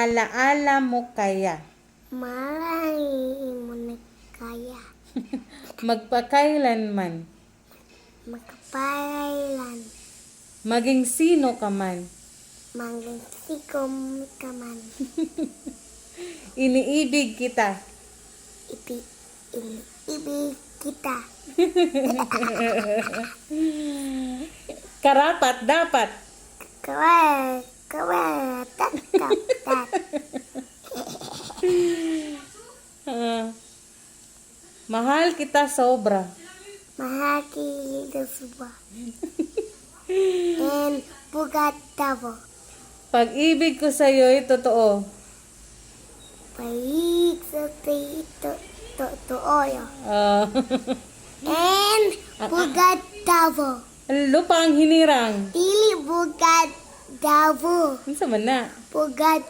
alaala mo kaya? Malay mo na kaya. Magpakailanman. Magpailan. Maging sino ka man. Mangsikom ka man. Iniibig kita. Ibig kita. Karapat dapat. Kaway, tat. Mahal kita sobra. Mahaki dasba. And bugat tabo. Pag-ibig ko sa iyo'y totoo. Paig sa tito tooyo. Ah. And bugat tabo. Lupa ang hinirang. Dili bugat tabo. Ano sa man na? Bugat